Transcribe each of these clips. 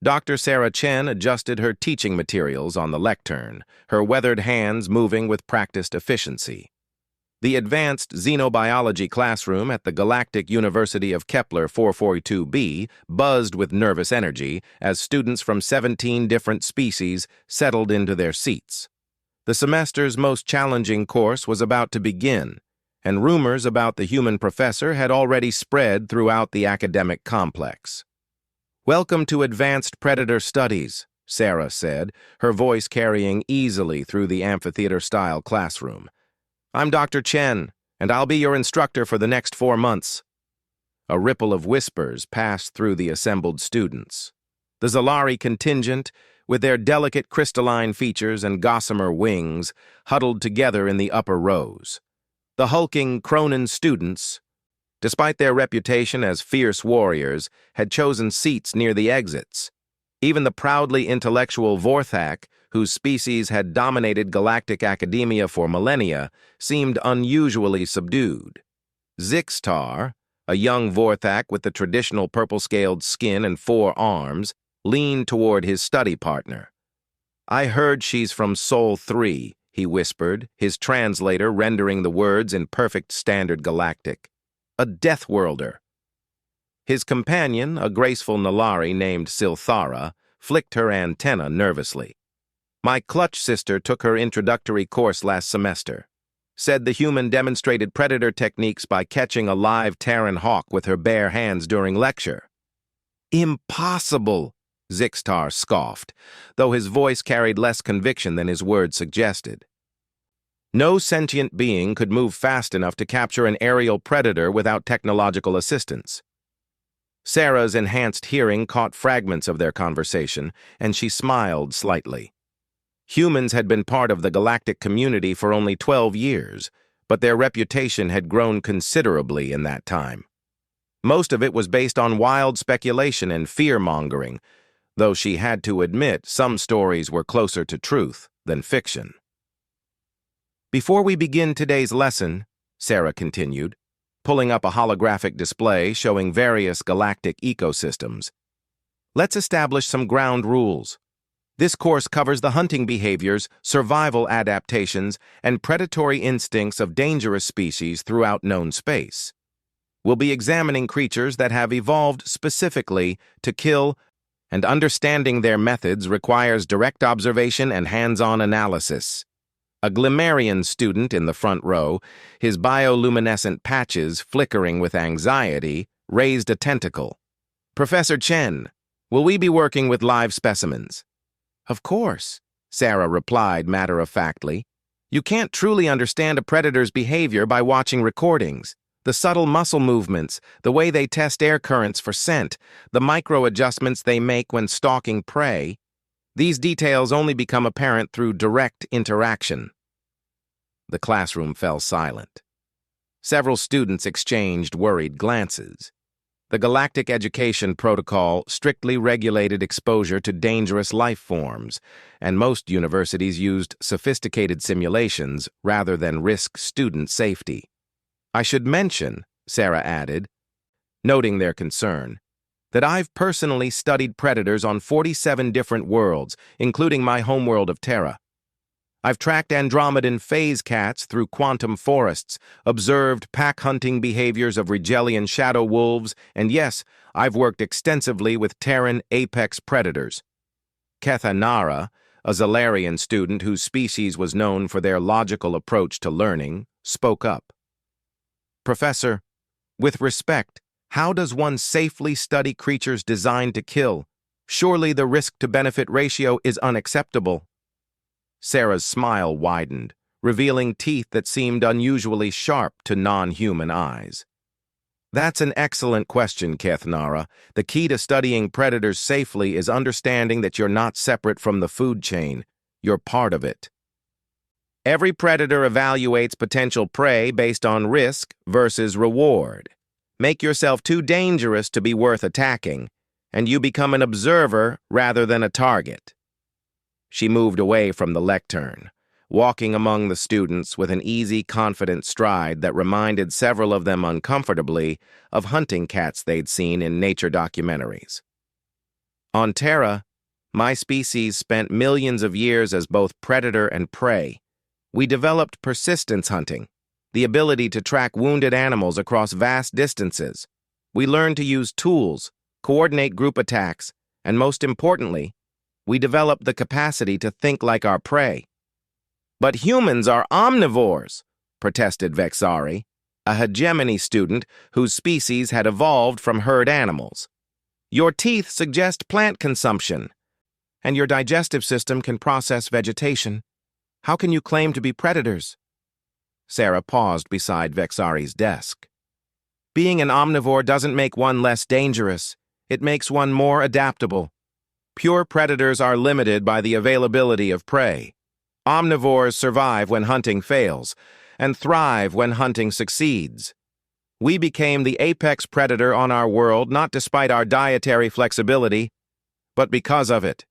Dr. Sarah Chen adjusted her teaching materials on the lectern, her weathered hands moving with practiced efficiency. The advanced xenobiology classroom at the Galactic University of Kepler 442b buzzed with nervous energy as students from 17 different species settled into their seats. The semester's most challenging course was about to begin, and rumors about the human professor had already spread throughout the academic complex. "Welcome to Advanced Predator Studies," Sarah said, her voice carrying easily through the amphitheater-style classroom. "I'm Dr. Chen, and I'll be your instructor for the next 4 months." A ripple of whispers passed through the assembled students. The Zalari contingent, with their delicate crystalline features and gossamer wings, huddled together in the upper rows. The hulking Cronin students, despite their reputation as fierce warriors, had chosen seats near the exits. Even the proudly intellectual Vorthak, whose species had dominated galactic academia for millennia, seemed unusually subdued. Zixtar, a young Vorthak with the traditional purple-scaled skin and 4 arms, leaned toward his study partner. "I heard she's from Sol 3, he whispered, his translator rendering the words in perfect standard galactic. "A Deathworlder." His companion, a graceful Nalari named Silthara, flicked her antenna nervously. "My clutch sister took her introductory course last semester. Said the human demonstrated predator techniques by catching a live Terran hawk with her bare hands during lecture." "Impossible," Zixtar scoffed, though his voice carried less conviction than his words suggested. No sentient being could move fast enough to capture an aerial predator without technological assistance. Sarah's enhanced hearing caught fragments of their conversation, and she smiled slightly. Humans had been part of the galactic community for only 12 years, but their reputation had grown considerably in that time. Most of it was based on wild speculation and fear-mongering, though she had to admit some stories were closer to truth than fiction. "Before we begin today's lesson," Sarah continued, pulling up a holographic display showing various galactic ecosystems, "let's establish some ground rules. This course covers the hunting behaviors, survival adaptations, and predatory instincts of dangerous species throughout known space. We'll be examining creatures that have evolved specifically to kill, and understanding their methods requires direct observation and hands-on analysis." A Glimmerian student in the front row, his bioluminescent patches flickering with anxiety, raised a tentacle. "Professor Chen, will we be working with live specimens?" "Of course," Sarah replied matter-of-factly. "You can't truly understand a predator's behavior by watching recordings. The subtle muscle movements, the way they test air currents for scent, the micro-adjustments they make when stalking prey, these details only become apparent through direct interaction." The classroom fell silent. Several students exchanged worried glances. The Galactic Education Protocol strictly regulated exposure to dangerous life forms, and most universities used sophisticated simulations rather than risk student safety. "I should mention," Sarah added, noting their concern, "that I've personally studied predators on 47 different worlds, including my homeworld of Terra. I've tracked Andromedan phase cats through quantum forests, observed pack-hunting behaviors of Rigelian shadow wolves, and yes, I've worked extensively with Terran apex predators." Kethanara, a Zalarian student whose species was known for their logical approach to learning, spoke up. "Professor, with respect, how does one safely study creatures designed to kill? Surely the risk-to-benefit ratio is unacceptable." Sarah's smile widened, revealing teeth that seemed unusually sharp to non-human eyes. "That's an excellent question, Kethanara. The key to studying predators safely is understanding that you're not separate from the food chain. You're part of it. Every predator evaluates potential prey based on risk versus reward. Make yourself too dangerous to be worth attacking, and you become an observer rather than a target." She moved away from the lectern, walking among the students with an easy, confident stride that reminded several of them uncomfortably of hunting cats they'd seen in nature documentaries. On Terra, my species spent millions of years as both predator and prey. We developed persistence hunting, the ability to track wounded animals across vast distances. We learned to use tools, coordinate group attacks, and most importantly, we developed the capacity to think like our prey. But humans are omnivores, protested Vexari, a hegemony student whose species had evolved from herd animals. Your teeth suggest plant consumption, and your digestive system can process vegetation. How can you claim to be predators? Sarah paused beside Vexari's desk. Being an omnivore doesn't make one less dangerous. It makes one more adaptable. Pure predators are limited by the availability of prey. Omnivores survive when hunting fails, and thrive when hunting succeeds. We became the apex predator on our world not despite our dietary flexibility, but because of it.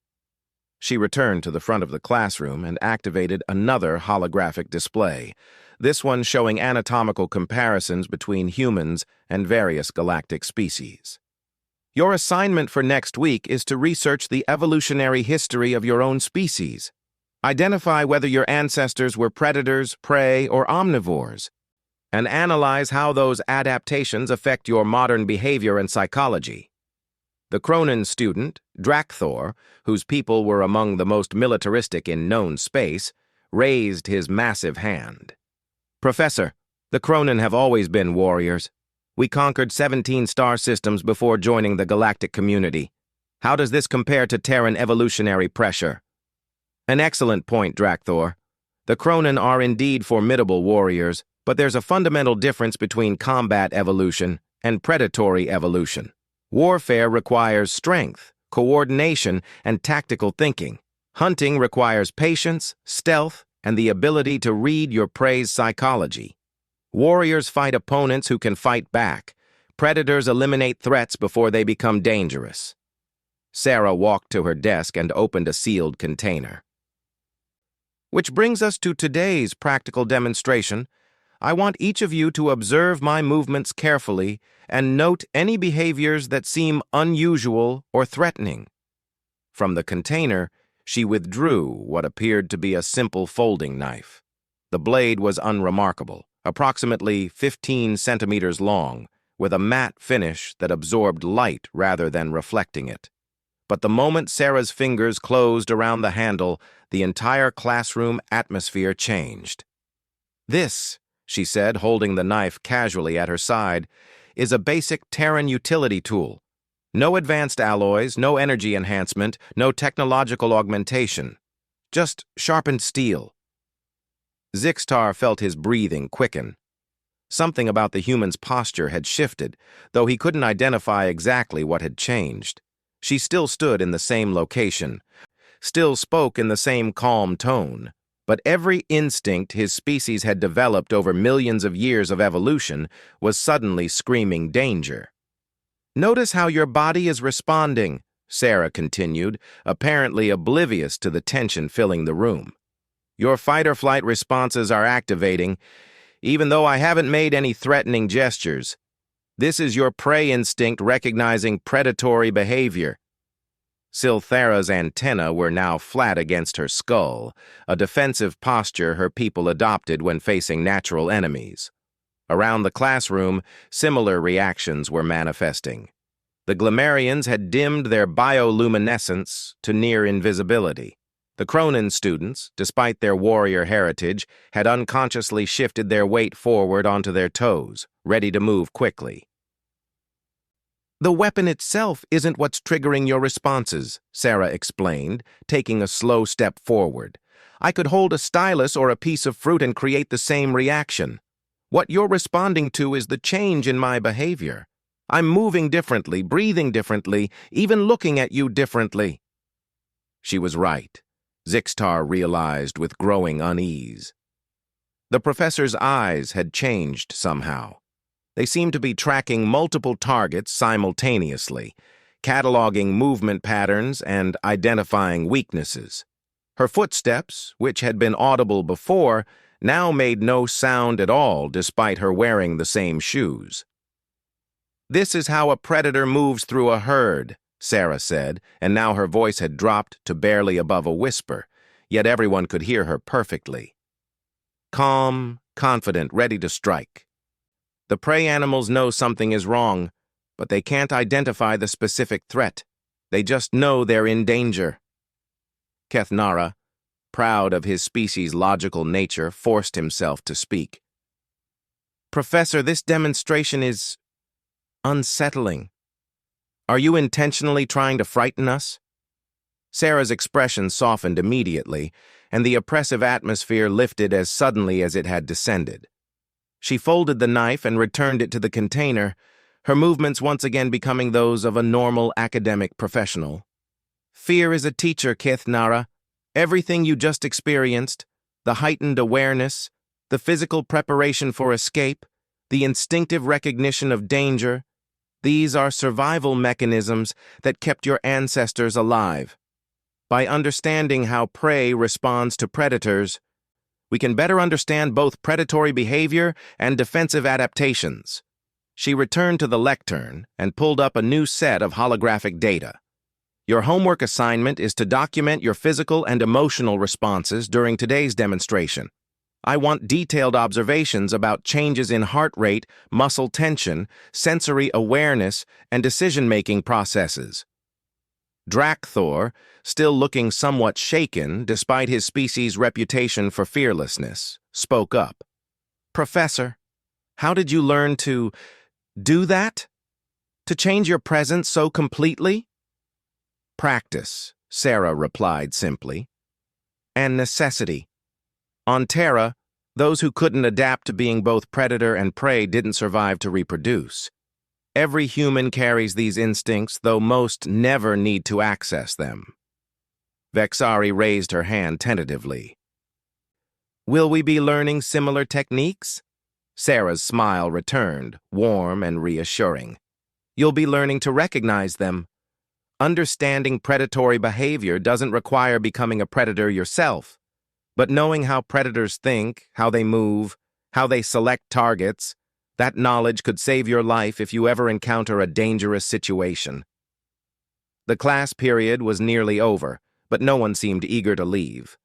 She returned to the front of the classroom and activated another holographic display, this one showing anatomical comparisons between humans and various galactic species. Your assignment for next week is to research the evolutionary history of your own species. Identify whether your ancestors were predators, prey, or omnivores, and analyze how those adaptations affect your modern behavior and psychology. The Cronin student, Drakthor, whose people were among the most militaristic in known space, raised his massive hand. Professor, the Cronin have always been warriors. We conquered 17 star systems before joining the galactic community. How does this compare to Terran evolutionary pressure? An excellent point, Drakthor. The Cronin are indeed formidable warriors, but there's a fundamental difference between combat evolution and predatory evolution. Warfare requires strength, coordination, and tactical thinking. Hunting requires patience, stealth, and the ability to read your prey's psychology. Warriors fight opponents who can fight back. Predators eliminate threats before they become dangerous. Sarah walked to her desk and opened a sealed container. Which brings us to today's practical demonstration. I want each of you to observe my movements carefully and note any behaviors that seem unusual or threatening. From the container, she withdrew what appeared to be a simple folding knife. The blade was unremarkable, approximately 15 centimeters long, with a matte finish that absorbed light rather than reflecting it. But the moment Sarah's fingers closed around the handle, the entire classroom atmosphere changed. This, she said, holding the knife casually at her side, is a basic Terran utility tool. No advanced alloys, no energy enhancement, no technological augmentation. Just sharpened steel. Zixtar felt his breathing quicken. Something about the human's posture had shifted, though he couldn't identify exactly what had changed. She still stood in the same location, still spoke in the same calm tone, but every instinct his species had developed over millions of years of evolution was suddenly screaming danger. Notice how your body is responding, Sarah continued, apparently oblivious to the tension filling the room. Your fight-or-flight responses are activating, even though I haven't made any threatening gestures. This is your prey instinct recognizing predatory behavior. Silthara's antennae were now flat against her skull, a defensive posture her people adopted when facing natural enemies. Around the classroom, similar reactions were manifesting. The Glimmerians had dimmed their bioluminescence to near invisibility. The Cronin students, despite their warrior heritage, had unconsciously shifted their weight forward onto their toes, ready to move quickly. The weapon itself isn't what's triggering your responses, Sarah explained, taking a slow step forward. I could hold a stylus or a piece of fruit and create the same reaction. What you're responding to is the change in my behavior. I'm moving differently, breathing differently, even looking at you differently. She was right, Zixtar realized with growing unease. The professor's eyes had changed somehow. They seemed to be tracking multiple targets simultaneously, cataloging movement patterns and identifying weaknesses. Her footsteps, which had been audible before, now made no sound at all despite her wearing the same shoes. This is how a predator moves through a herd, Sarah said, and now her voice had dropped to barely above a whisper, yet everyone could hear her perfectly. Calm, confident, ready to strike. The prey animals know something is wrong, but they can't identify the specific threat. They just know they're in danger. Kethnara, proud of his species' logical nature, forced himself to speak. Professor, this demonstration is unsettling. Are you intentionally trying to frighten us? Sarah's expression softened immediately, and the oppressive atmosphere lifted as suddenly as it had descended. She folded the knife and returned it to the container, her movements once again becoming those of a normal academic professional. Fear is a teacher, Kethnara. Everything you just experienced, the heightened awareness, the physical preparation for escape, the instinctive recognition of danger, these are survival mechanisms that kept your ancestors alive. By understanding how prey responds to predators, we can better understand both predatory behavior and defensive adaptations. She returned to the lectern and pulled up a new set of holographic data. Your homework assignment is to document your physical and emotional responses during today's demonstration. I want detailed observations about changes in heart rate, muscle tension, sensory awareness, and decision-making processes. Drakthor, still looking somewhat shaken despite his species' reputation for fearlessness, spoke up. Professor, how did you learn to do that? To change your presence so completely? Practice, Sarah replied simply. And necessity. On Terra, those who couldn't adapt to being both predator and prey didn't survive to reproduce. Every human carries these instincts, though most never need to access them. Vexari raised her hand tentatively. Will we be learning similar techniques? Sarah's smile returned, warm and reassuring. You'll be learning to recognize them. Understanding predatory behavior doesn't require becoming a predator yourself, but knowing how predators think, how they move, how they select targets, that knowledge could save your life if you ever encounter a dangerous situation. The class period was nearly over, but no one seemed eager to leave.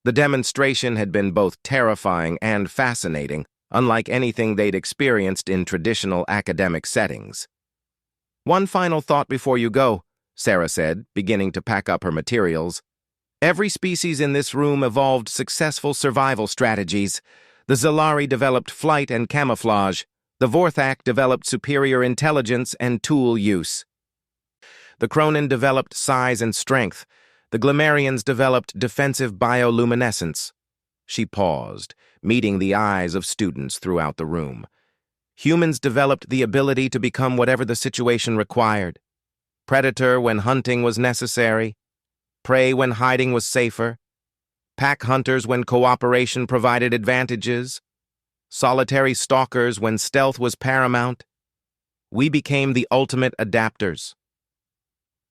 The demonstration had been both terrifying and fascinating, unlike anything they'd experienced in traditional academic settings. One final thought before you go, Sarah said, beginning to pack up her materials. Every species in this room evolved successful survival strategies. The Zalari developed flight and camouflage. The Vorthak developed superior intelligence and tool use. The Cronin developed size and strength. The Glimerians developed defensive bioluminescence. She paused, meeting the eyes of students throughout the room. Humans developed the ability to become whatever the situation required. Predator when hunting was necessary. Prey when hiding was safer. Pack hunters when cooperation provided advantages. Solitary stalkers when stealth was paramount. We became the ultimate adapters.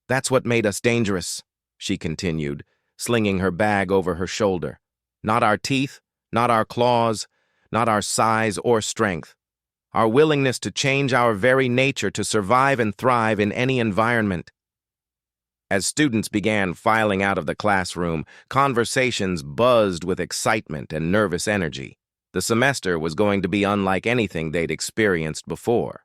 That's what made us dangerous, she continued, slinging her bag over her shoulder. Not our teeth, not our claws, not our size or strength. Our willingness to change our very nature to survive and thrive in any environment. As students began filing out of the classroom, conversations buzzed with excitement and nervous energy. The semester was going to be unlike anything they'd experienced before.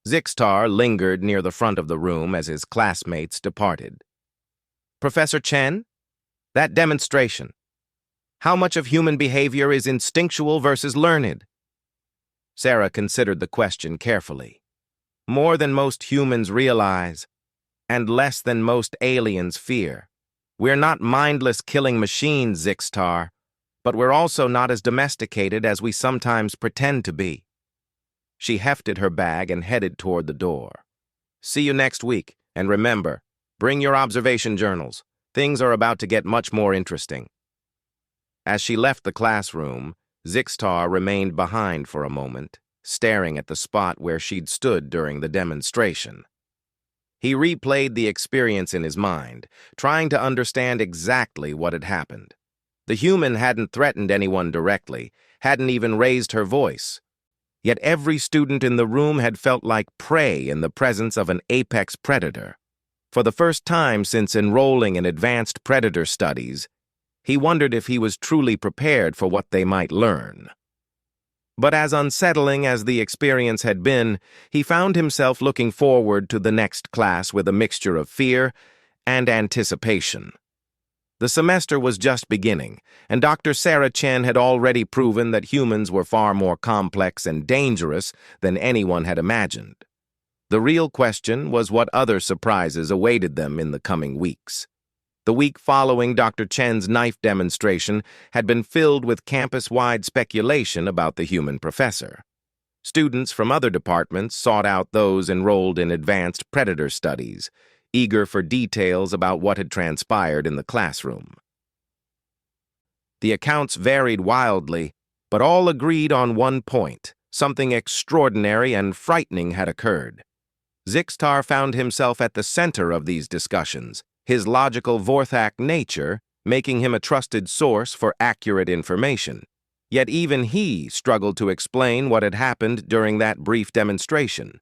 Zixtar lingered near the front of the room as his classmates departed. Professor Chen, that demonstration. How much of human behavior is instinctual versus learned? Sarah considered the question carefully. More than most humans realize, and less than most aliens fear. We're not mindless killing machines, Zixtar, but we're also not as domesticated as we sometimes pretend to be. She hefted her bag and headed toward the door. See you next week, and remember, bring your observation journals. Things are about to get much more interesting. As she left the classroom, Zixtar remained behind for a moment, staring at the spot where she'd stood during the demonstration. He replayed the experience in his mind, trying to understand exactly what had happened. The human hadn't threatened anyone directly, hadn't even raised her voice. Yet every student in the room had felt like prey in the presence of an apex predator. For the first time since enrolling in advanced predator studies, he wondered if he was truly prepared for what they might learn. But as unsettling as the experience had been, he found himself looking forward to the next class with a mixture of fear and anticipation. The semester was just beginning, and Dr. Sarah Chen had already proven that humans were far more complex and dangerous than anyone had imagined. The real question was what other surprises awaited them in the coming weeks. The week following Dr. Chen's knife demonstration had been filled with campus-wide speculation about the human professor. Students from other departments sought out those enrolled in advanced predator studies, eager for details about what had transpired in the classroom. The accounts varied wildly, but all agreed on one point: something extraordinary and frightening had occurred. Zixtar found himself at the center of these discussions, his logical Vorthak nature making him a trusted source for accurate information. Yet even he struggled to explain what had happened during that brief demonstration.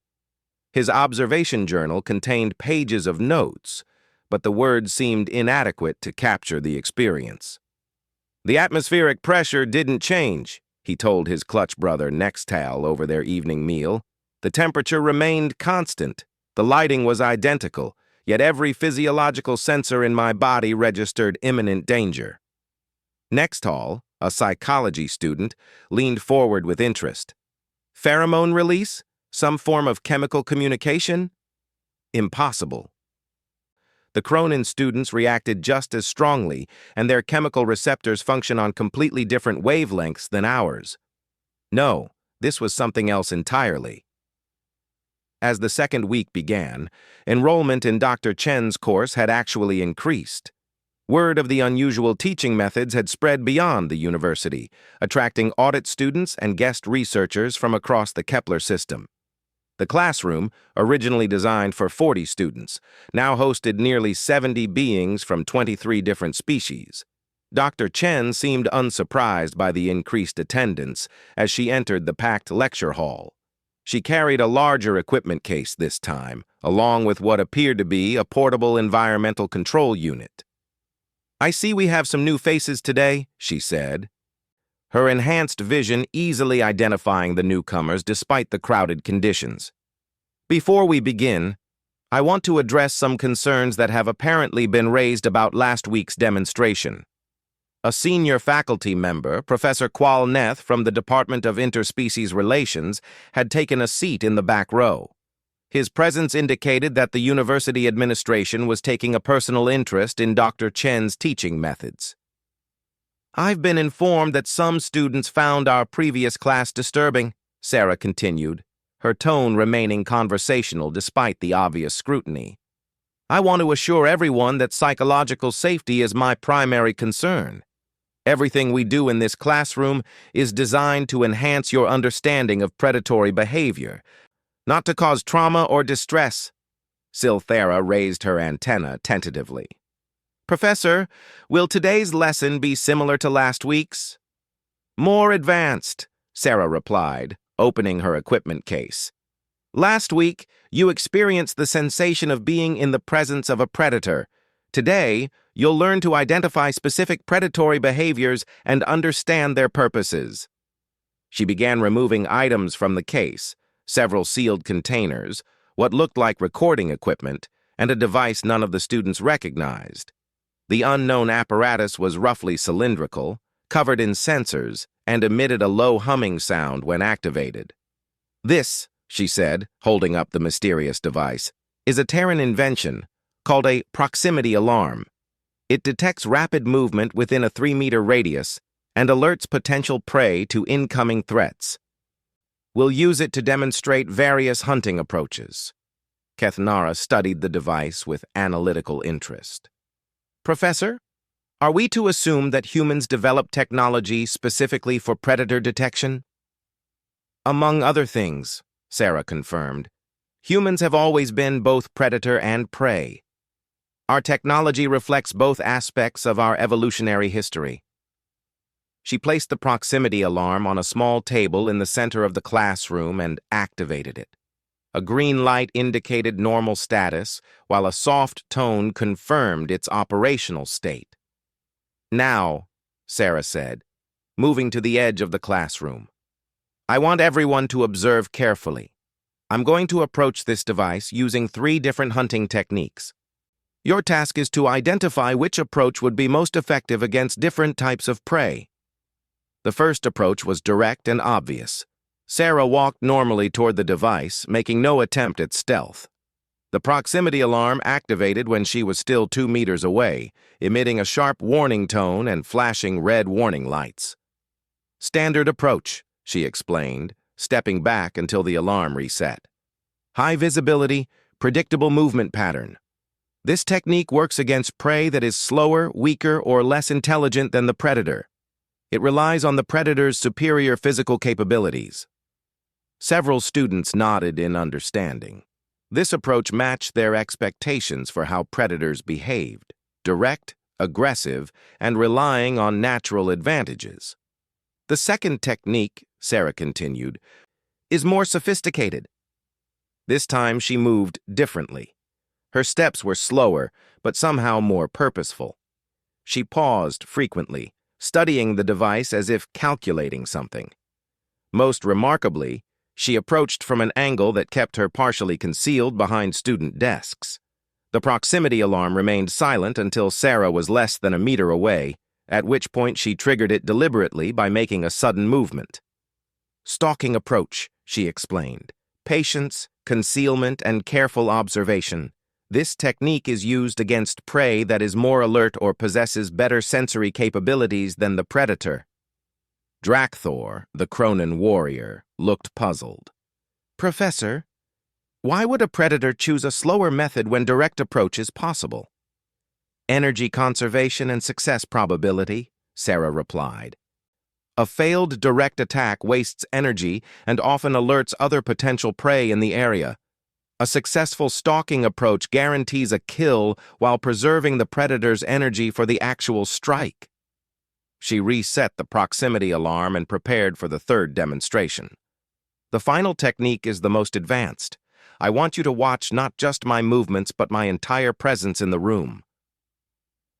His observation journal contained pages of notes, but the words seemed inadequate to capture the experience. "The atmospheric pressure didn't change," he told his clutch brother Nextal over their evening meal. "The temperature remained constant. The lighting was identical, yet every physiological sensor in my body registered imminent danger." Nextal, a psychology student, leaned forward with interest. "Pheromone release? Some form of chemical communication?" "Impossible." The Cronin students reacted just as strongly, and their chemical receptors function on completely different wavelengths than ours. No, this was something else entirely. As the second week began, enrollment in Dr. Chen's course had actually increased. Word of the unusual teaching methods had spread beyond the university, attracting audit students and guest researchers from across the Kepler system. The classroom, originally designed for 40 students, now hosted nearly 70 beings from 23 different species. Dr. Chen seemed unsurprised by the increased attendance as she entered the packed lecture hall. She carried a larger equipment case this time, along with what appeared to be a portable environmental control unit. "I see we have some new faces today," she said, her enhanced vision easily identifying the newcomers despite the crowded conditions. "Before we begin, I want to address some concerns that have apparently been raised about last week's demonstration." A senior faculty member, Professor Qual Neth from the Department of Interspecies Relations, had taken a seat in the back row. His presence indicated that the university administration was taking a personal interest in Dr. Chen's teaching methods. "I've been informed that some students found our previous class disturbing," Sarah continued, her tone remaining conversational despite the obvious scrutiny. "I want to assure everyone that psychological safety is my primary concern. Everything we do in this classroom is designed to enhance your understanding of predatory behavior, not to cause trauma or distress." Silthera raised her antenna tentatively. "Professor, will today's lesson be similar to last week's?" "More advanced," Sarah replied, opening her equipment case. "Last week, you experienced the sensation of being in the presence of a predator. Today, you'll learn to identify specific predatory behaviors and understand their purposes." She began removing items from the case, several sealed containers, what looked like recording equipment, and a device none of the students recognized. The unknown apparatus was roughly cylindrical, covered in sensors, and emitted a low humming sound when activated. "This," she said, holding up the mysterious device, "is a Terran invention called a proximity alarm. It detects rapid movement within a 3-meter radius and alerts potential prey to incoming threats. We'll use it to demonstrate various hunting approaches." Kethnara studied the device with analytical interest. "Professor, are we to assume that humans develop technology specifically for predator detection?" "Among other things," Sarah confirmed, "humans have always been both predator and prey. Our technology reflects both aspects of our evolutionary history." She placed the proximity alarm on a small table in the center of the classroom and activated it. A green light indicated normal status, while a soft tone confirmed its operational state. "Now," Sarah said, moving to the edge of the classroom, "I want everyone to observe carefully. I'm going to approach this device using 3 different hunting techniques. Your task is to identify which approach would be most effective against different types of prey." The first approach was direct and obvious. Sarah walked normally toward the device, making no attempt at stealth. The proximity alarm activated when she was still 2 meters away, emitting a sharp warning tone and flashing red warning lights. "Standard approach," she explained, stepping back until the alarm reset. "High visibility, predictable movement pattern. This technique works against prey that is slower, weaker, or less intelligent than the predator. It relies on the predator's superior physical capabilities." Several students nodded in understanding. This approach matched their expectations for how predators behaved: direct, aggressive, and relying on natural advantages. "The second technique," Sarah continued, "is more sophisticated." This time she moved differently. Her steps were slower, but somehow more purposeful. She paused frequently, studying the device as if calculating something. Most remarkably, she approached from an angle that kept her partially concealed behind student desks. The proximity alarm remained silent until Sarah was less than a meter away, at which point she triggered it deliberately by making a sudden movement. "Stalking approach," she explained. "Patience, concealment, and careful observation. This technique is used against prey that is more alert or possesses better sensory capabilities than the predator." Drakthor, the Cronin warrior, looked puzzled. "Professor, why would a predator choose a slower method when direct approach is possible?" "Energy conservation and success probability," Sarah replied. "A failed direct attack wastes energy and often alerts other potential prey in the area. A successful stalking approach guarantees a kill while preserving the predator's energy for the actual strike." She reset the proximity alarm and prepared for the third demonstration. "The final technique is the most advanced. I want you to watch not just my movements but my entire presence in the room."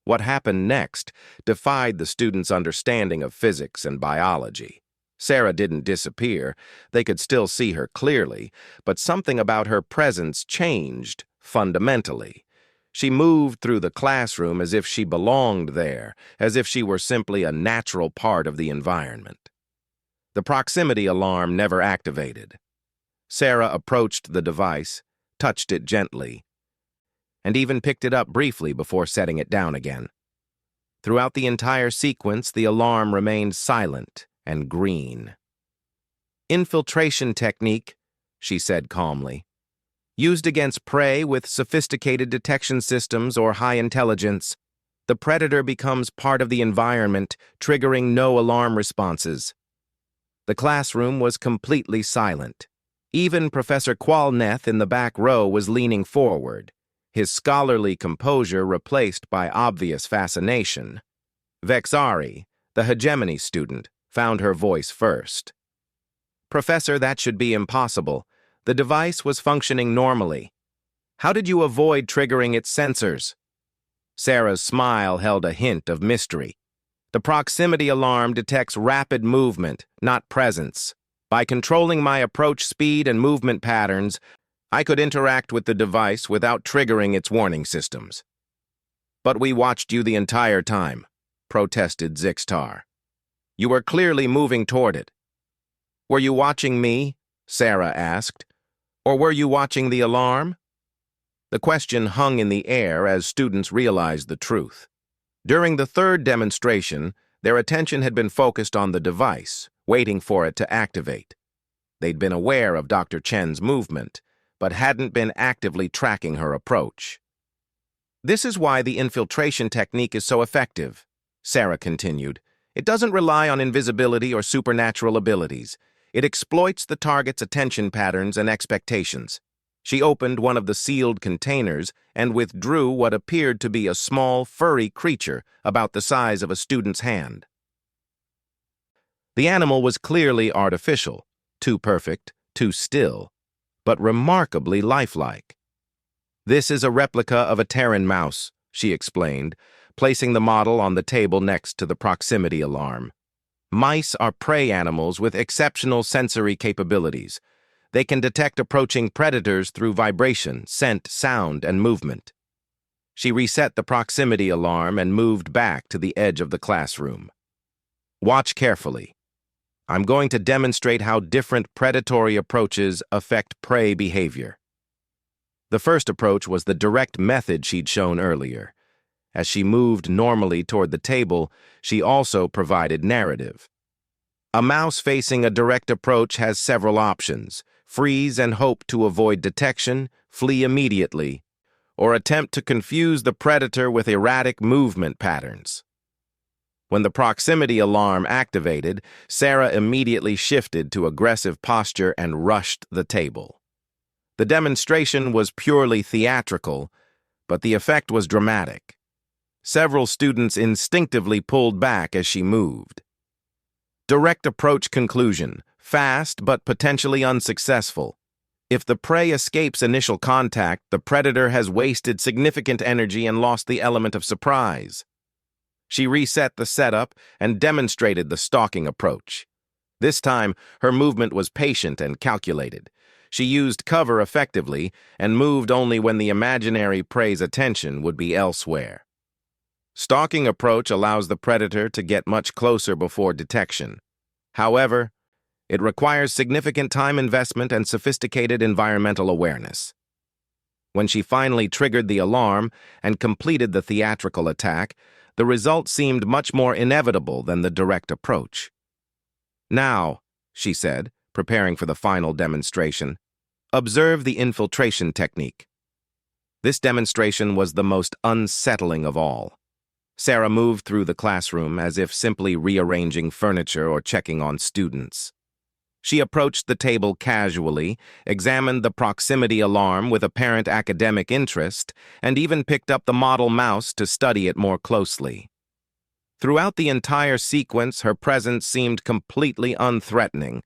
What happened next defied the students' understanding of physics and biology. Sarah didn't disappear. They could still see her clearly, but something about her presence changed fundamentally. She moved through the classroom as if she belonged there, as if she were simply a natural part of the environment. The proximity alarm never activated. Sarah approached the device, touched it gently, and even picked it up briefly before setting it down again. Throughout the entire sequence, the alarm remained silent and green. "Infiltration technique," she said calmly. "Used against prey with sophisticated detection systems or high intelligence, the predator becomes part of the environment, triggering no alarm responses." The classroom was completely silent. Even Professor Qualneth in the back row was leaning forward, his scholarly composure replaced by obvious fascination. Vexari, the hegemony student, found her voice first. "Professor, that should be impossible. The device was functioning normally. How did you avoid triggering its sensors?" Sarah's smile held a hint of mystery. "The proximity alarm detects rapid movement, not presence. By controlling my approach speed and movement patterns, I could interact with the device without triggering its warning systems." "But we watched you the entire time," protested Zixtar. "You were clearly moving toward it." "Were you watching me?" Sarah asked. "Or were you watching the alarm?" The question hung in the air as students realized the truth. During the third demonstration, their attention had been focused on the device, waiting for it to activate. They'd been aware of Dr. Chen's movement, but hadn't been actively tracking her approach. "This is why the infiltration technique is so effective," Sarah continued. "It doesn't rely on invisibility or supernatural abilities. It exploits the target's attention patterns and expectations." She opened one of the sealed containers and withdrew what appeared to be a small, furry creature about the size of a student's hand. The animal was clearly artificial, too perfect, too still, but remarkably lifelike. "This is a replica of a Terran mouse," she explained, placing the model on the table next to the proximity alarm. "Mice are prey animals with exceptional sensory capabilities. They can detect approaching predators through vibration, scent, sound, and movement." She reset the proximity alarm and moved back to the edge of the classroom. "Watch carefully. I'm going to demonstrate how different predatory approaches affect prey behavior." The first approach was the direct method she'd shown earlier. As she moved normally toward the table, she also provided narrative. A mouse facing a direct approach has several options: freeze and hope to avoid detection, flee immediately, or attempt to confuse the predator with erratic movement patterns. When the proximity alarm activated, Sarah immediately shifted to aggressive posture and rushed the table. The demonstration was purely theatrical, but the effect was dramatic. Several students instinctively pulled back as she moved. Direct approach conclusion: fast but potentially unsuccessful. If the prey escapes initial contact, the predator has wasted significant energy and lost the element of surprise. She reset the setup and demonstrated the stalking approach. This time, her movement was patient and calculated. She used cover effectively and moved only when the imaginary prey's attention would be elsewhere. Stalking approach allows the predator to get much closer before detection. However, it requires significant time investment and sophisticated environmental awareness. When she finally triggered the alarm and completed the theatrical attack, the result seemed much more inevitable than the direct approach. "Now," she said, preparing for the final demonstration, "observe the infiltration technique." This demonstration was the most unsettling of all. Sarah moved through the classroom as if simply rearranging furniture or checking on students. She approached the table casually, examined the proximity alarm with apparent academic interest, and even picked up the model mouse to study it more closely. Throughout the entire sequence, her presence seemed completely unthreatening.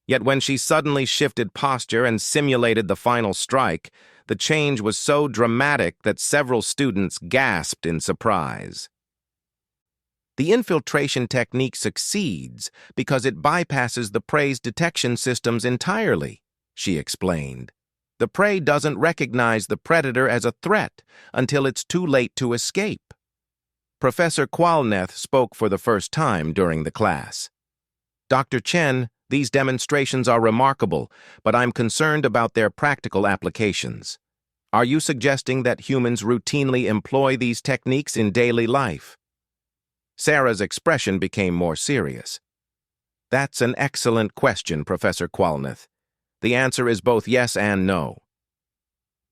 Yet when she suddenly shifted posture and simulated the final strike, the change was so dramatic that several students gasped in surprise. "The infiltration technique succeeds because it bypasses the prey's detection systems entirely," she explained. "The prey doesn't recognize the predator as a threat until it's too late to escape." Professor Qualneth spoke for the first time during the class. "Dr. Chen, these demonstrations are remarkable, but I'm concerned about their practical applications. Are you suggesting that humans routinely employ these techniques in daily life?" Sarah's expression became more serious. "That's an excellent question, Professor Qualneth. The answer is both yes and no."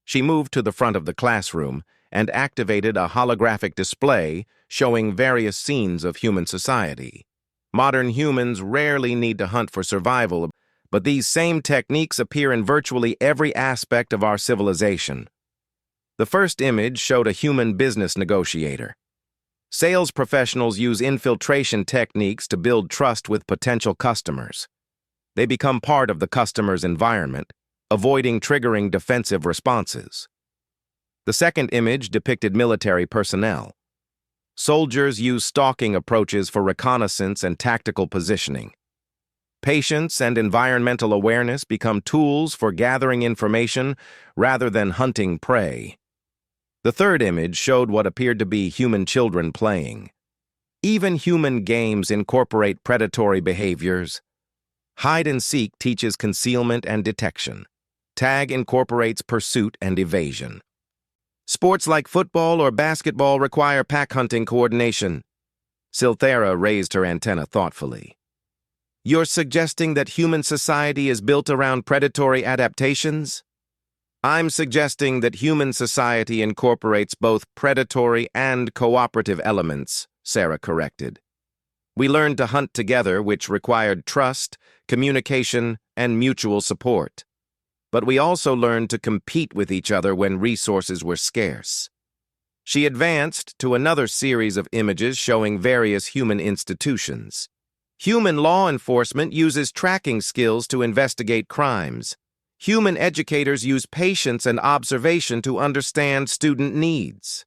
She moved to the front of the classroom and activated a holographic display showing various scenes of human society. Modern humans rarely need to hunt for survival, but these same techniques appear in virtually every aspect of our civilization. The first image showed a human business negotiator. Sales professionals use infiltration techniques to build trust with potential customers. They become part of the customer's environment, avoiding triggering defensive responses. The second image depicted military personnel. Soldiers use stalking approaches for reconnaissance and tactical positioning. Patience and environmental awareness become tools for gathering information rather than hunting prey. The third image showed what appeared to be human children playing. Even human games incorporate predatory behaviors. Hide and seek teaches concealment and detection. Tag incorporates pursuit and evasion. Sports like football or basketball require pack hunting coordination. Silthera raised her antenna thoughtfully. "You're suggesting that human society is built around predatory adaptations?" "I'm suggesting that human society incorporates both predatory and cooperative elements," Sarah corrected. "We learned to hunt together, which required trust, communication, and mutual support. But we also learned to compete with each other when resources were scarce." She advanced to another series of images showing various human institutions. Human law enforcement uses tracking skills to investigate crimes. Human educators use patience and observation to understand student needs.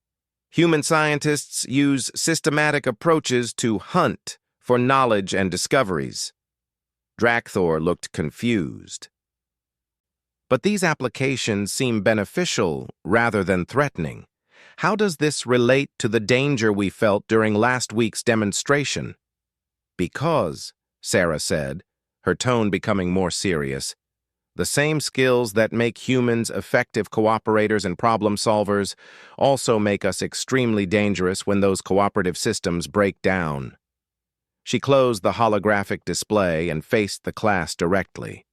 Human scientists use systematic approaches to hunt for knowledge and discoveries. Drakthor looked confused. But these applications seem beneficial rather than threatening. How does this relate to the danger we felt during last week's demonstration? Because, Sarah said, her tone becoming more serious, the same skills that make humans effective cooperators and problem solvers also make us extremely dangerous when those cooperative systems break down. She closed the holographic display and faced the class directly.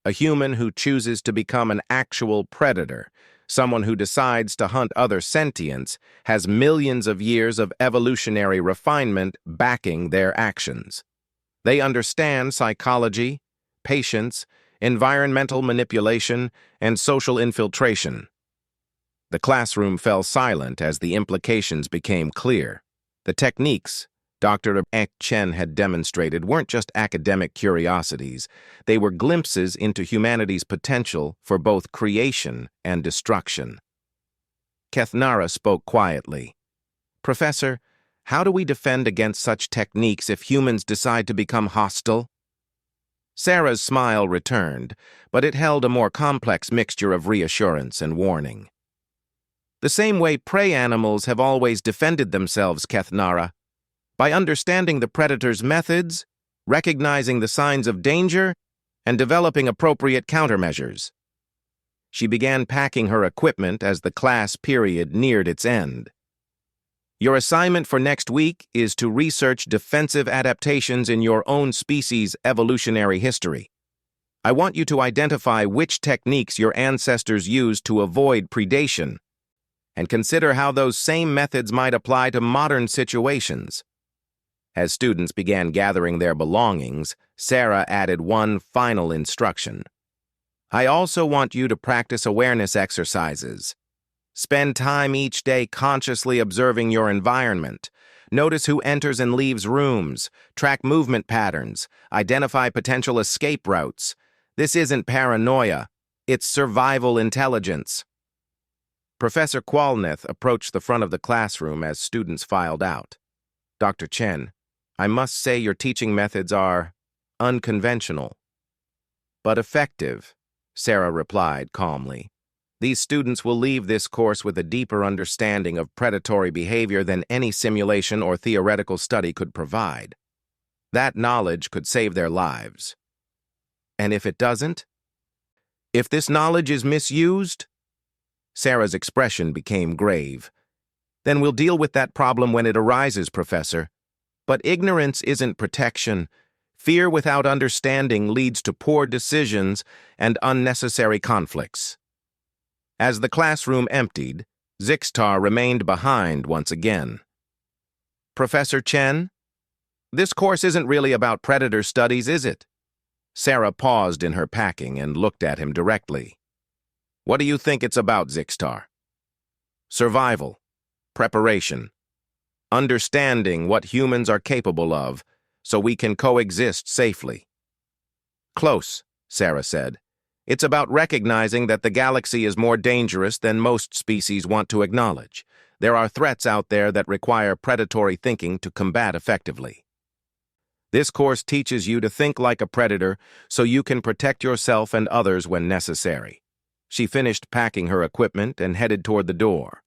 A human who chooses to become an actual predator, someone who decides to hunt other sentients, has millions of years of evolutionary refinement backing their actions. They understand psychology, patience, environmental manipulation, and social infiltration. The classroom fell silent as the implications became clear. The techniques Dr. Ek Chen had demonstrated weren't just academic curiosities, they were glimpses into humanity's potential for both creation and destruction. Kethnara spoke quietly. Professor, how do we defend against such techniques if humans decide to become hostile? Sarah's smile returned, but it held a more complex mixture of reassurance and warning. The same way prey animals have always defended themselves, Kethnara. By understanding the predator's methods, recognizing the signs of danger, and developing appropriate countermeasures. She began packing her equipment as the class period neared its end. Your assignment for next week is to research defensive adaptations in your own species' evolutionary history. I want you to identify which techniques your ancestors used to avoid predation, and consider how those same methods might apply to modern situations. As students began gathering their belongings, Sarah added one final instruction. I also want you to practice awareness exercises. Spend time each day consciously observing your environment. Notice who enters and leaves rooms, track movement patterns, identify potential escape routes. This isn't paranoia, it's survival intelligence. Professor Qualneth approached the front of the classroom as students filed out. Dr. Chen, I must say your teaching methods are unconventional, but effective, Sarah replied calmly. These students will leave this course with a deeper understanding of predatory behavior than any simulation or theoretical study could provide. That knowledge could save their lives. And if it doesn't? If this knowledge is misused? Sarah's expression became grave. Then we'll deal with that problem when it arises, Professor. But ignorance isn't protection. Fear without understanding leads to poor decisions and unnecessary conflicts. As the classroom emptied, Zixtar remained behind once again. Professor Chen, this course isn't really about predator studies, is it? Sarah paused in her packing and looked at him directly. What do you think it's about, Zixtar? Survival, preparation, understanding what humans are capable of so we can coexist safely. Close, Sarah said. It's about recognizing that the galaxy is more dangerous than most species want to acknowledge. There are threats out there that require predatory thinking to combat effectively. This course teaches you to think like a predator so you can protect yourself and others when necessary. She finished packing her equipment and headed toward the door.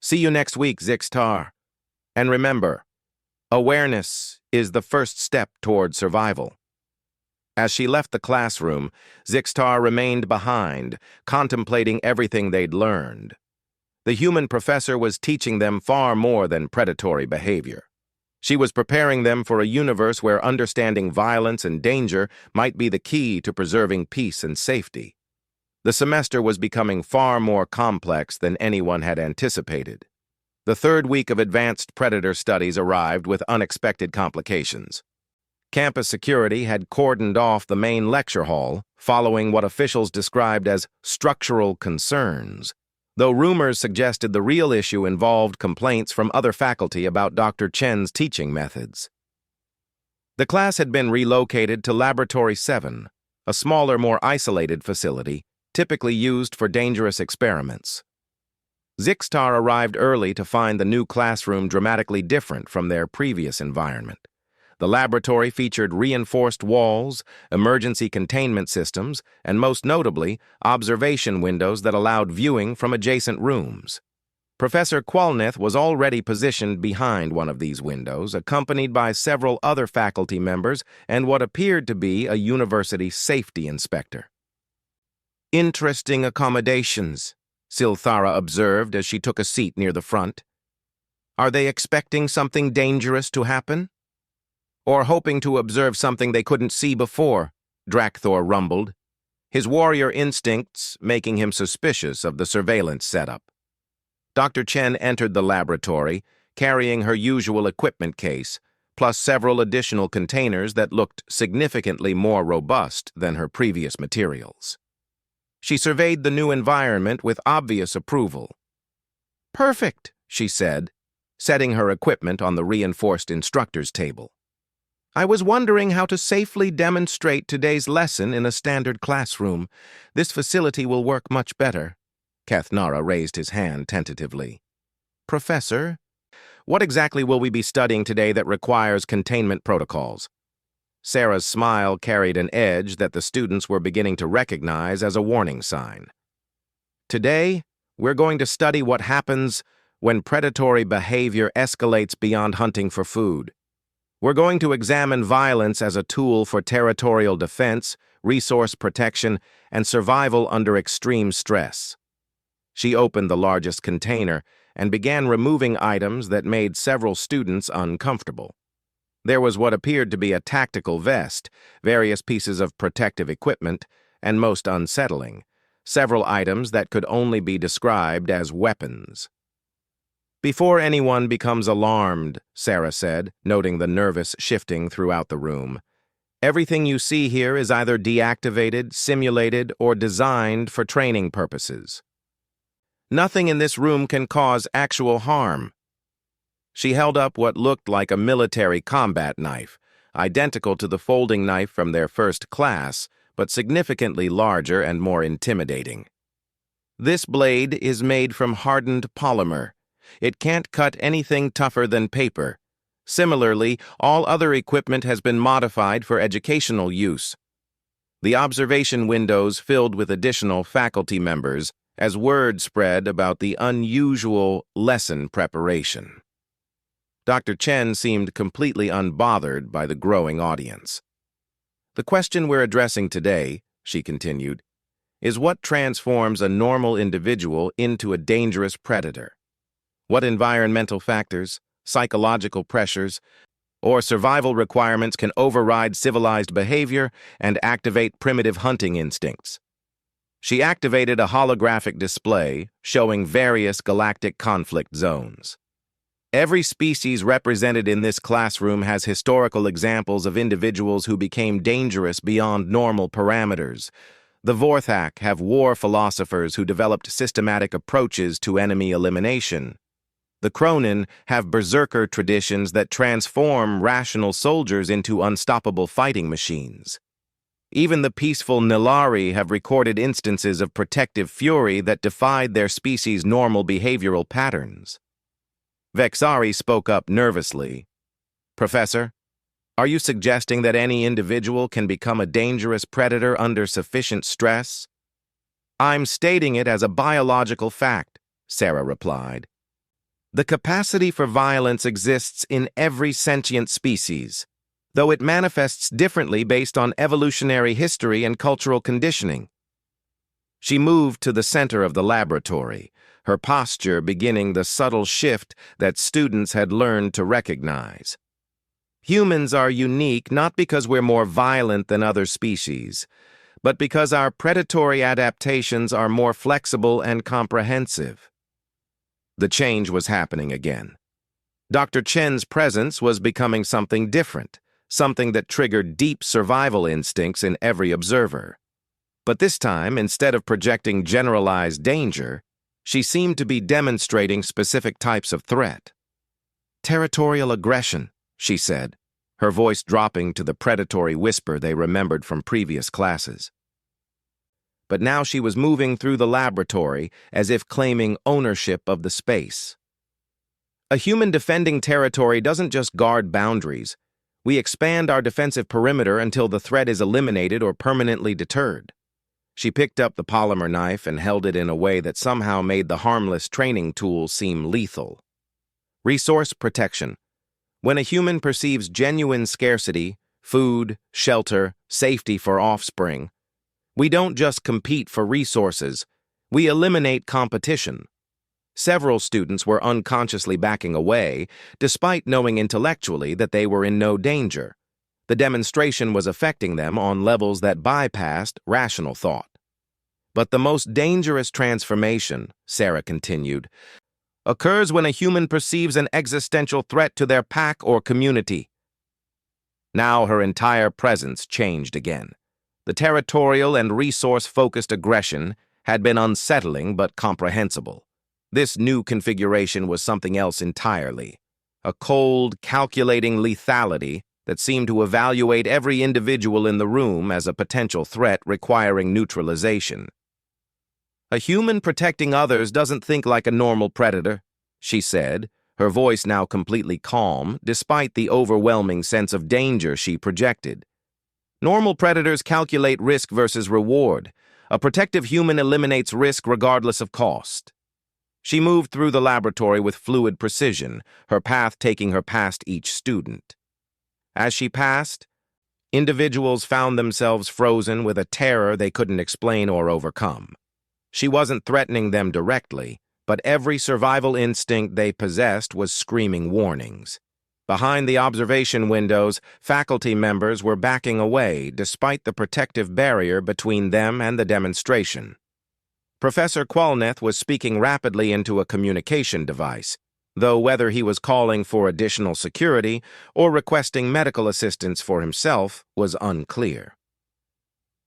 See you next week, Zixtar. And remember, awareness is the first step toward survival. As she left the classroom, Zixtar remained behind, contemplating everything they'd learned. The human professor was teaching them far more than predatory behavior. She was preparing them for a universe where understanding violence and danger might be the key to preserving peace and safety. The semester was becoming far more complex than anyone had anticipated. The third week of advanced predator studies arrived with unexpected complications. Campus security had cordoned off the main lecture hall, following what officials described as structural concerns, though rumors suggested the real issue involved complaints from other faculty about Dr. Chen's teaching methods. The class had been relocated to Laboratory 7, a smaller, more isolated facility, typically used for dangerous experiments. Zixtar arrived early to find the new classroom dramatically different from their previous environment. The laboratory featured reinforced walls, emergency containment systems, and most notably, observation windows that allowed viewing from adjacent rooms. Professor Qualnith was already positioned behind one of these windows, accompanied by several other faculty members and what appeared to be a university safety inspector. "Interesting accommodations," Silthara observed as she took a seat near the front. "Are they expecting something dangerous to happen? Or hoping to observe something they couldn't see before?" Drakthor rumbled, his warrior instincts making him suspicious of the surveillance setup. Dr. Chen entered the laboratory, carrying her usual equipment case, plus several additional containers that looked significantly more robust than her previous materials. She surveyed the new environment with obvious approval. "Perfect," she said, setting her equipment on the reinforced instructor's table. "I was wondering how to safely demonstrate today's lesson in a standard classroom. This facility will work much better." Kathnara raised his hand tentatively. "Professor, what exactly will we be studying today that requires containment protocols?" Sarah's smile carried an edge that the students were beginning to recognize as a warning sign. "Today, we're going to study what happens when predatory behavior escalates beyond hunting for food. We're going to examine violence as a tool for territorial defense, resource protection, and survival under extreme stress." She opened the largest container and began removing items that made several students uncomfortable. There was what appeared to be a tactical vest, various pieces of protective equipment, and most unsettling, several items that could only be described as weapons. "Before anyone becomes alarmed," Sarah said, noting the nervous shifting throughout the room, "everything you see here is either deactivated, simulated, or designed for training purposes. Nothing in this room can cause actual harm." She held up what looked like a military combat knife, identical to the folding knife from their first class, but significantly larger and more intimidating. "This blade is made from hardened polymer. It can't cut anything tougher than paper. Similarly, all other equipment has been modified for educational use." The observation windows filled with additional faculty members as word spread about the unusual lesson preparation. Dr. Chen seemed completely unbothered by the growing audience. "The question we're addressing today," she continued, "is what transforms a normal individual into a dangerous predator? What environmental factors, psychological pressures, or survival requirements can override civilized behavior and activate primitive hunting instincts?" She activated a holographic display showing various galactic conflict zones. Every species represented in this classroom has historical examples of individuals who became dangerous beyond normal parameters. The Vorthak have war philosophers who developed systematic approaches to enemy elimination. The Cronin have berserker traditions that transform rational soldiers into unstoppable fighting machines. Even the peaceful Nilari have recorded instances of protective fury that defied their species' normal behavioral patterns. Vexari spoke up nervously. "Professor, are you suggesting that any individual can become a dangerous predator under sufficient stress?" "I'm stating it as a biological fact," Sarah replied. "The capacity for violence exists in every sentient species, though it manifests differently based on evolutionary history and cultural conditioning." She moved to the center of the laboratory, her posture beginning the subtle shift that students had learned to recognize. "Humans are unique not because we're more violent than other species, but because our predatory adaptations are more flexible and comprehensive." The change was happening again. Dr. Chen's presence was becoming something different, something that triggered deep survival instincts in every observer. But this time, instead of projecting generalized danger, she seemed to be demonstrating specific types of threat. "Territorial aggression," she said, her voice dropping to the predatory whisper they remembered from previous classes. But now she was moving through the laboratory as if claiming ownership of the space. A human defending territory doesn't just guard boundaries. We expand our defensive perimeter until the threat is eliminated or permanently deterred. She picked up the polymer knife and held it in a way that somehow made the harmless training tool seem lethal. Resource protection. When a human perceives genuine scarcity, food, shelter, safety for offspring, we don't just compete for resources, we eliminate competition. Several students were unconsciously backing away, despite knowing intellectually that they were in no danger. The demonstration was affecting them on levels that bypassed rational thought. But the most dangerous transformation, Sarah continued, occurs when a human perceives an existential threat to their pack or community. Now her entire presence changed again. The territorial and resource-focused aggression had been unsettling but comprehensible. This new configuration was something else entirely. A cold, calculating lethality that seemed to evaluate every individual in the room as a potential threat requiring neutralization. A human protecting others doesn't think like a normal predator, she said, her voice now completely calm, despite the overwhelming sense of danger she projected. Normal predators calculate risk versus reward. A protective human eliminates risk regardless of cost. She moved through the laboratory with fluid precision, her path taking her past each student. As she passed, individuals found themselves frozen with a terror they couldn't explain or overcome. She wasn't threatening them directly, but every survival instinct they possessed was screaming warnings. Behind the observation windows, faculty members were backing away despite the protective barrier between them and the demonstration. Professor Qualneth was speaking rapidly into a communication device, though whether he was calling for additional security or requesting medical assistance for himself was unclear.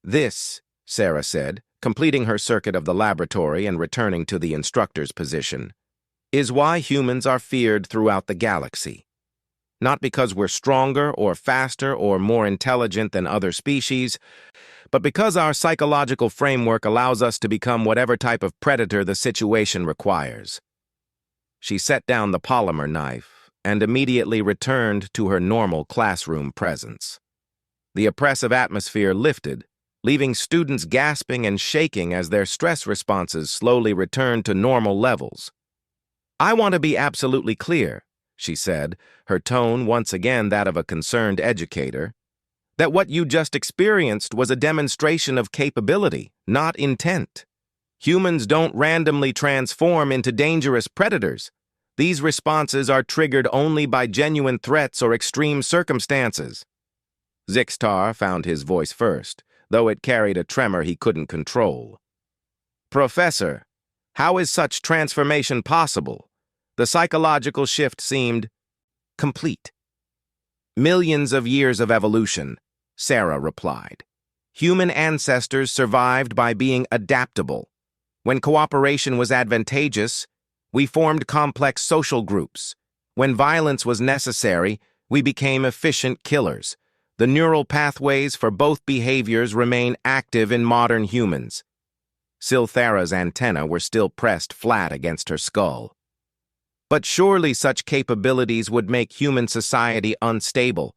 "This," Sarah said, completing her circuit of the laboratory and returning to the instructor's position, "is why humans are feared throughout the galaxy. Not because we're stronger or faster or more intelligent than other species, but because our psychological framework allows us to become whatever type of predator the situation requires." She set down the polymer knife and immediately returned to her normal classroom presence. The oppressive atmosphere lifted, leaving students gasping and shaking as their stress responses slowly returned to normal levels. "I want to be absolutely clear," she said, her tone once again that of a concerned educator, "that what you just experienced was a demonstration of capability, not intent. Humans don't randomly transform into dangerous predators. These responses are triggered only by genuine threats or extreme circumstances." Zixtar found his voice first, though it carried a tremor he couldn't control. "Professor, how is such transformation possible?" The psychological shift seemed complete. "Millions of years of evolution," Sarah replied. "Human ancestors survived by being adaptable. When cooperation was advantageous, we formed complex social groups. When violence was necessary, we became efficient killers. The neural pathways for both behaviors remain active in modern humans." Silthara's antennae were still pressed flat against her skull. "But surely such capabilities would make human society unstable.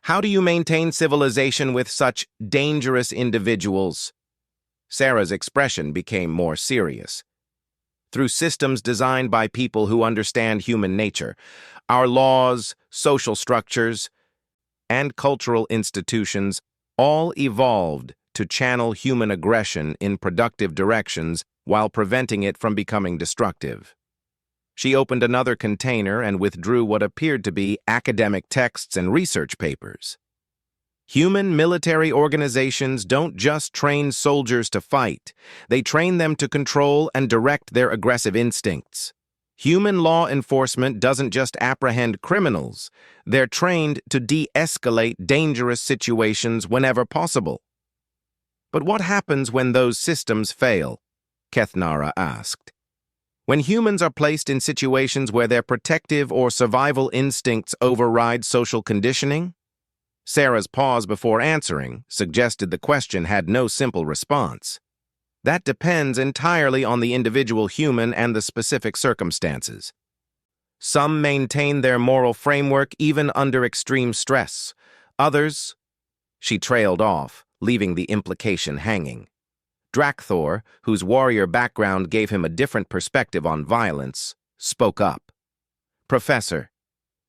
How do you maintain civilization with such dangerous individuals?" Sarah's expression became more serious. "Through systems designed by people who understand human nature, our laws, social structures, and cultural institutions all evolved to channel human aggression in productive directions while preventing it from becoming destructive." She opened another container and withdrew what appeared to be academic texts and research papers. "Human military organizations don't just train soldiers to fight, they train them to control and direct their aggressive instincts. Human law enforcement doesn't just apprehend criminals, they're trained to de-escalate dangerous situations whenever possible." "But what happens when those systems fail?" Kethnara asked. "When humans are placed in situations where their protective or survival instincts override social conditioning?" Sarah's pause before answering suggested the question had no simple response. That depends entirely on the individual human and the specific circumstances. Some maintain their moral framework even under extreme stress. Others, she trailed off, leaving the implication hanging. Drakthor, whose warrior background gave him a different perspective on violence, spoke up. Professor,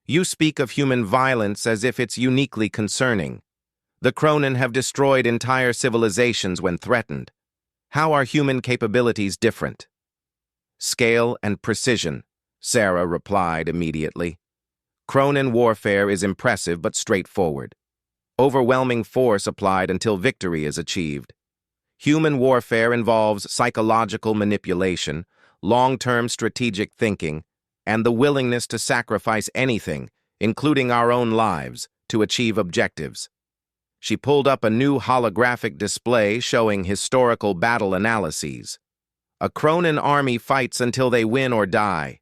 you speak of human violence as if it's uniquely concerning. The Kronen have destroyed entire civilizations when threatened. How are human capabilities different? Scale and precision, Sarah replied immediately. Kronen warfare is impressive but straightforward. Overwhelming force applied until victory is achieved. Human warfare involves psychological manipulation, long-term strategic thinking, and the willingness to sacrifice anything, including our own lives, to achieve objectives. She pulled up a new holographic display showing historical battle analyses. A Kronen army fights until they win or die.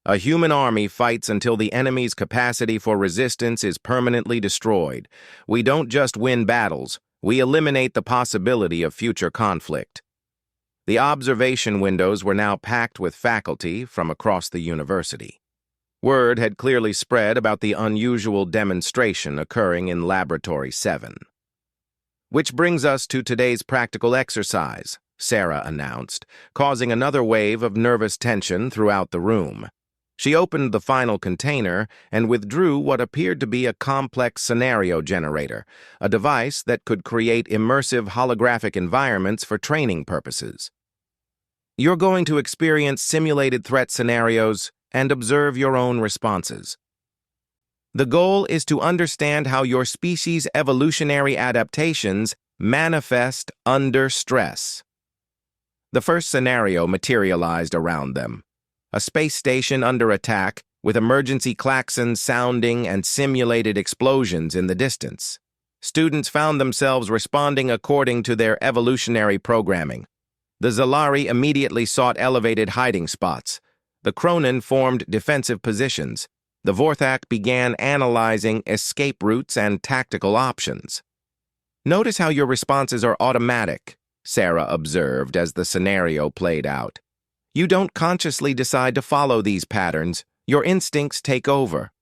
A human army fights until the enemy's capacity for resistance is permanently destroyed. We don't just win battles, we eliminate the possibility of future conflict. The observation windows were now packed with faculty from across the university. Word had clearly spread about the unusual demonstration occurring in Laboratory 7. Which brings us to today's practical exercise, Sarah announced, causing another wave of nervous tension throughout the room. She opened the final container and withdrew what appeared to be a complex scenario generator, a device that could create immersive holographic environments for training purposes. You're going to experience simulated threat scenarios and observe your own responses. The goal is to understand how your species' evolutionary adaptations manifest under stress. The first scenario materialized around them. A space station under attack, with emergency klaxons sounding and simulated explosions in the distance. Students found themselves responding according to their evolutionary programming. The Zalari immediately sought elevated hiding spots. The Kronen formed defensive positions. The Vorthak began analyzing escape routes and tactical options. Notice how your responses are automatic, Sarah observed as the scenario played out. You don't consciously decide to follow these patterns. Your instincts take over.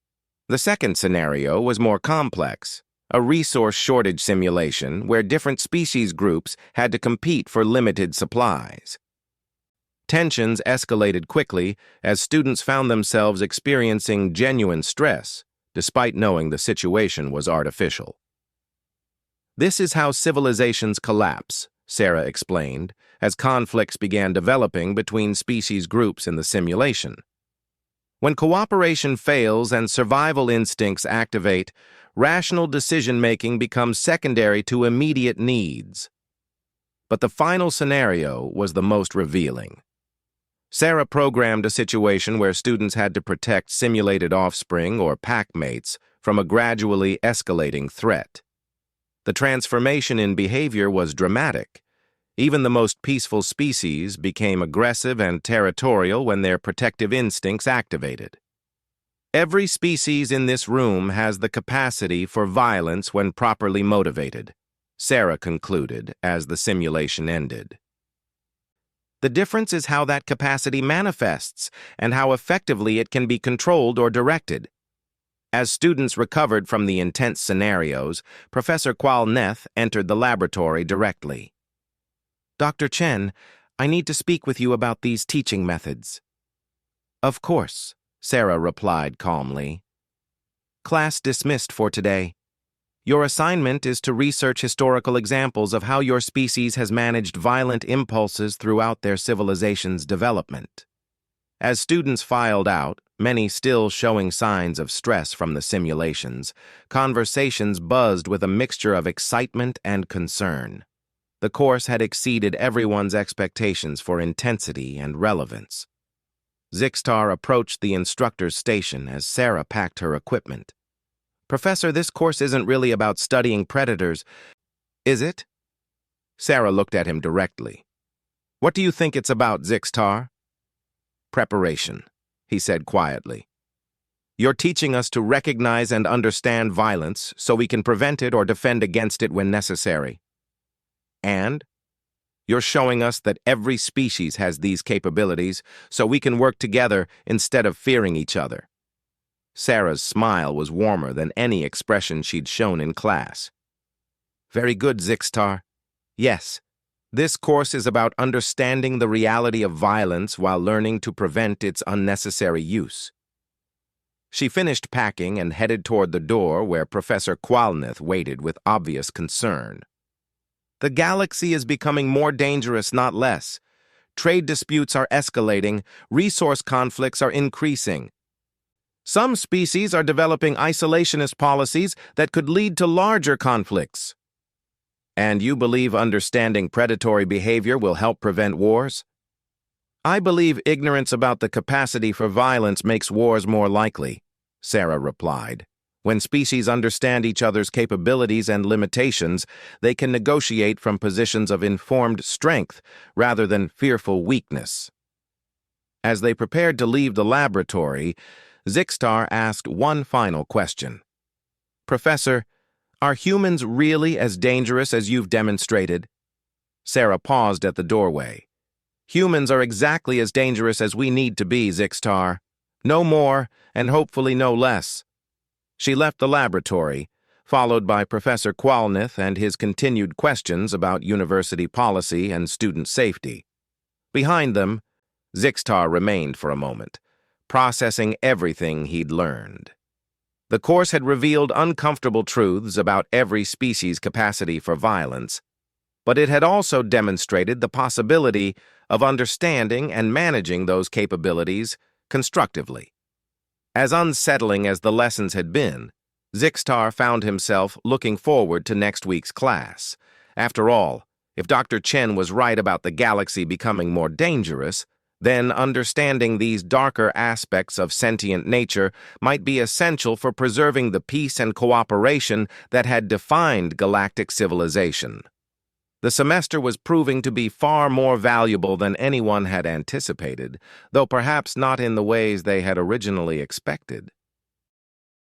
The second scenario was more complex, a resource shortage simulation where different species groups had to compete for limited supplies. Tensions escalated quickly as students found themselves experiencing genuine stress, despite knowing the situation was artificial. This is how civilizations collapse, Sarah explained, as conflicts began developing between species groups in the simulation. When cooperation fails and survival instincts activate, rational decision-making becomes secondary to immediate needs. But the final scenario was the most revealing. Sarah programmed a situation where students had to protect simulated offspring or packmates from a gradually escalating threat. The transformation in behavior was dramatic. Even the most peaceful species became aggressive and territorial when their protective instincts activated. Every species in this room has the capacity for violence when properly motivated, Sarah concluded as the simulation ended. The difference is how that capacity manifests and how effectively it can be controlled or directed. As students recovered from the intense scenarios, Professor Qual Neth entered the laboratory directly. Dr. Chen, I need to speak with you about these teaching methods. Of course, Sarah replied calmly. Class dismissed for today. Your assignment is to research historical examples of how your species has managed violent impulses throughout their civilization's development. As students filed out, many still showing signs of stress from the simulations, conversations buzzed with a mixture of excitement and concern. The course had exceeded everyone's expectations for intensity and relevance. Zixtar approached the instructor's station as Sarah packed her equipment. Professor, this course isn't really about studying predators, is it? Sarah looked at him directly. What do you think it's about, Zixtar? Preparation, he said quietly. You're teaching us to recognize and understand violence so we can prevent it or defend against it when necessary. And you're showing us that every species has these capabilities so we can work together instead of fearing each other. Sarah's smile was warmer than any expression she'd shown in class. Very good, Zixtar. Yes, this course is about understanding the reality of violence while learning to prevent its unnecessary use. She finished packing and headed toward the door where Professor Qualnith waited with obvious concern. The galaxy is becoming more dangerous, not less. Trade disputes are escalating, resource conflicts are increasing. Some species are developing isolationist policies that could lead to larger conflicts. And you believe understanding predatory behavior will help prevent wars? I believe ignorance about the capacity for violence makes wars more likely, Sarah replied. When species understand each other's capabilities and limitations, they can negotiate from positions of informed strength rather than fearful weakness. As they prepared to leave the laboratory, Zixtar asked one final question. Professor, are humans really as dangerous as you've demonstrated? Sarah paused at the doorway. Humans are exactly as dangerous as we need to be, Zixtar. No more, and hopefully no less. She left the laboratory, followed by Professor Qualnith and his continued questions about university policy and student safety. Behind them, Zixtar remained for a moment, processing everything he'd learned. The course had revealed uncomfortable truths about every species' capacity for violence, but it had also demonstrated the possibility of understanding and managing those capabilities constructively. As unsettling as the lessons had been, Zixtar found himself looking forward to next week's class. After all, if Dr. Chen was right about the galaxy becoming more dangerous, then understanding these darker aspects of sentient nature might be essential for preserving the peace and cooperation that had defined galactic civilization. The semester was proving to be far more valuable than anyone had anticipated, though perhaps not in the ways they had originally expected.